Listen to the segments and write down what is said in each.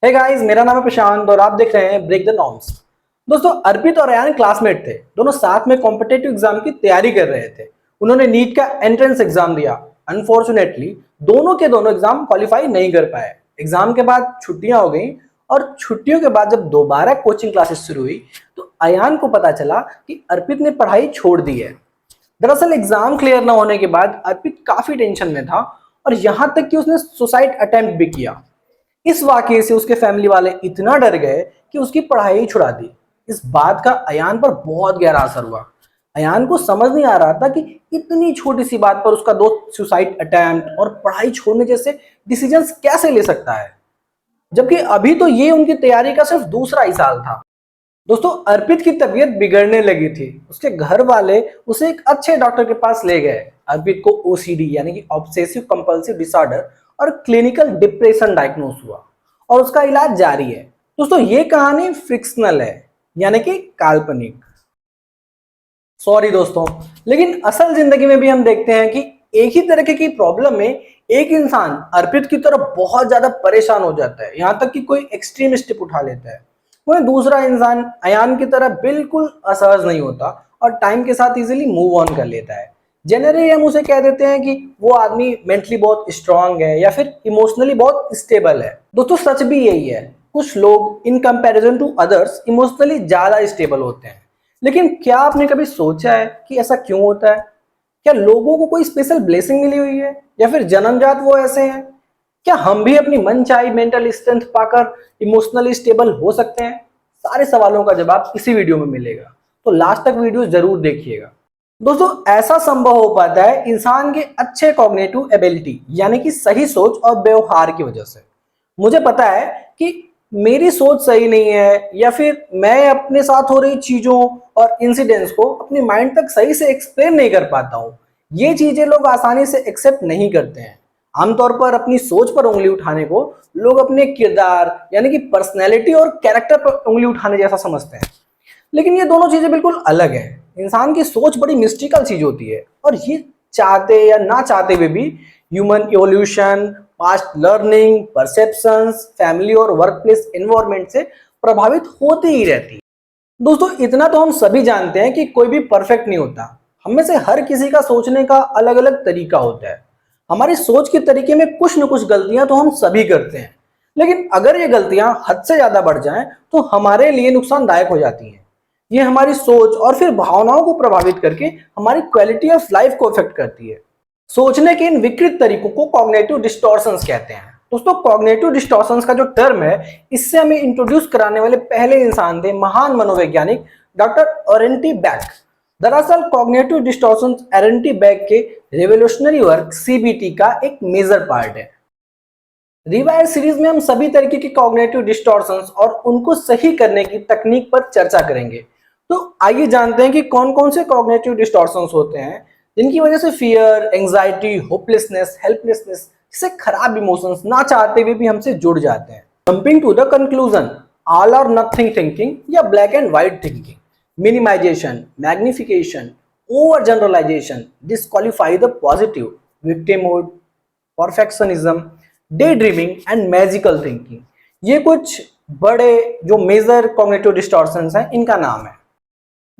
Hey guys, मेरा नाम है प्रशांत और आप देख रहे हैं ब्रेक द नॉर्म्स। दोस्तों, अर्पित और अयान क्लासमेट थे। दोनों साथ में कॉम्पिटिटिव एग्जाम की तैयारी कर रहे थे। उन्होंने नीट का एंट्रेंस एग्जाम दिया। अनफॉर्चुनेटली दोनों के दोनों एग्जाम क्वालिफाई नहीं कर पाए। एग्जाम के बाद छुट्टियां हो गई और छुट्टियों के बाद जब दोबारा कोचिंग क्लासेस शुरू हुई तो अयान को पता चला कि अर्पित ने पढ़ाई छोड़ दी है। दरअसल एग्जाम क्लियर ना होने के बाद अर्पित काफी टेंशन में था और यहां तक कि उसने सुसाइड अटेम्प्ट भी किया। इस वाकये से उसके फैमिली वाले इतना डर गए कि उसकी पढ़ाई ही छुड़ा दी। इस बात का अयान पर बहुत गहरा असर हुआ। अयान को समझ नहीं आ रहा था कि इतनी छोटी सी बात पर उसका दोस्त सुसाइड अटेम्प्ट और पढ़ाई छोड़ने जैसे डिसीजंस कैसे ले सकता है, जबकि अभी तो ये उनकी तैयारी का सिर्फ दूसरा ही साल था। दोस्तों, अर्पित की तबीयत बिगड़ने लगी थी। उसके घर वाले उसे एक अच्छे डॉक्टर के पास ले गए। अर्पित को ओसीडी यानी कि ऑब्सेसिव कंपल्सिव डिसऑर्डर और क्लिनिकल डिप्रेशन डायग्नोस हुआ और उसका इलाज जारी है। दोस्तों, ये कहानी फिक्शनल है यानी कि काल्पनिक। सॉरी दोस्तों, लेकिन असल जिंदगी में भी हम देखते हैं कि एक ही तरीके की प्रॉब्लम में एक इंसान अर्पित की तरफ बहुत ज्यादा परेशान हो जाता है, यहां तक कि कोई एक्सट्रीम स्टेप उठा लेता है। वहीं दूसरा इंसान अयान की तरह बिल्कुल असहज नहीं होता और टाइम के साथ इजीली मूव ऑन कर लेता है। जनरली हम उसे कह देते हैं कि वो आदमी मेंटली बहुत स्ट्रांग है या फिर इमोशनली बहुत स्टेबल है। दोस्तों, सच भी यही है। कुछ लोग in comparison to others emotionally ज्यादा स्टेबल होते हैं। लेकिन क्या आपने कभी सोचा है कि ऐसा क्यों होता है? क्या लोगों को कोई स्पेशल ब्लेसिंग मिली हुई है या फिर जन्मजात वो ऐसे हैं? क्या हम भी अपनी मनचाही मेंटल स्ट्रेंथ पाकर इमोशनली स्टेबल हो सकते हैं? सारे सवालों का जवाब इसी वीडियो में मिलेगा, तो लास्ट तक वीडियो जरूर देखिएगा। दोस्तों, ऐसा संभव हो पाता है इंसान के अच्छे कॉग्निटिव एबिलिटी यानी कि सही सोच और व्यवहार की वजह से। मुझे पता है कि मेरी सोच सही नहीं है या फिर मैं अपने साथ हो रही चीजों और इंसिडेंट्स को अपने माइंड तक सही से एक्सप्लेन नहीं कर पाता हूँ। ये चीजें लोग आसानी से एक्सेप्ट नहीं करते हैं। आमतौर पर अपनी सोच पर उंगली उठाने को लोग अपने किरदार यानी कि पर्सनैलिटी और कैरेक्टर पर उंगली उठाने जैसा समझते हैं, लेकिन ये दोनों चीजें बिल्कुल अलग है। इंसान की सोच बड़ी मिस्टिकल चीज होती है और ये चाहते या ना चाहते हुए भी human evolution, past learning, perceptions, family और वर्क प्लेस एनवायरनमेंट से प्रभावित होती ही रहती है। दोस्तों, इतना तो हम सभी जानते हैं कि कोई भी परफेक्ट नहीं होता। हम में से हर किसी का सोचने का अलग अलग तरीका होता है। हमारी सोच के तरीके में कुछ न कुछ गलतियां तो हम सभी करते हैं, लेकिन अगर ये गलतियां हद से ज्यादा बढ़ जाएं तो हमारे लिए नुकसानदायक हो जाती हैं। ये हमारी सोच और फिर भावनाओं को प्रभावित करके हमारी क्वालिटी ऑफ लाइफ को इफेक्ट करती है। सोचने के इन विकृत तरीकों को कॉग्निटिव डिस्टॉर्शंस कहते हैं। दोस्तों, कॉग्निटिव डिस्टॉर्शंस का जो टर्म है, इससे हमें इंट्रोड्यूस कराने वाले पहले इंसान थे महान मनोवैज्ञानिक डॉक्टर एरेंटी बैक। दरअसल कॉग्निटिव डिस्टॉर्शंस एरेंटी बैक के रेवोल्यूशनरी वर्क सीबीटी का एक मेजर पार्ट है। रिवायर सीरीज में हम सभी तरीके के कॉग्निटिव डिस्टॉर्शंस और उनको सही करने की तकनीक पर चर्चा करेंगे। तो आइए जानते हैं कि कौन कौन से कॉग्निटिव डिस्टॉर्शंस होते हैं जिनकी वजह से फियर, एंजाइटी, होपलेसनेस, हेल्पलेसनेस जैसे खराब इमोशंस ना चाहते हुए भी हमसे जुड़ जाते हैं। Jumping to the conclusion, all or nothing thinking या black and white thinking, minimisation, magnification, over generalisation, disqualify the positive, victimhood, perfectionism, day dreaming and magical thinking, ये कुछ बड़े जो मेजर कॉग्निटिव डिस्टॉर्शंस हैं, इनका नाम है।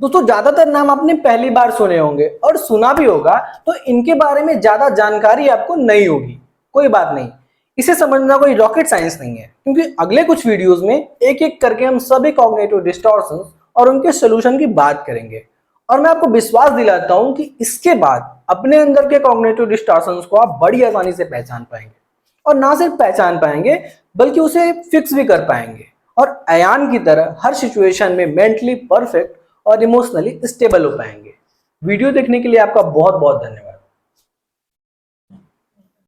दोस्तों, ज्यादातर नाम आपने पहली बार सुने होंगे और सुना भी होगा, तो इनके बारे में ज्यादा जानकारी आपको नहीं होगी। कोई बात नहीं, इसे समझना कोई रॉकेट साइंस नहीं है, क्योंकि अगले कुछ वीडियोस में एक एक करके हम सभी कॉग्निटिव डिस्टॉर्शंस और उनके सोल्यूशन की बात करेंगे। और मैं आपको विश्वास दिलाता हूं कि इसके बाद अपने अंदर के कॉग्निटिव डिस्टॉर्शंस को आप बड़ी आसानी से पहचान पाएंगे, और ना सिर्फ पहचान पाएंगे बल्कि उसे फिक्स भी कर पाएंगे और अयान की तरह हर सिचुएशन में मेंटली परफेक्ट और इमोशनली स्टेबल हो पाएंगे। वीडियो देखने के लिए आपका बहुत बहुत धन्यवाद।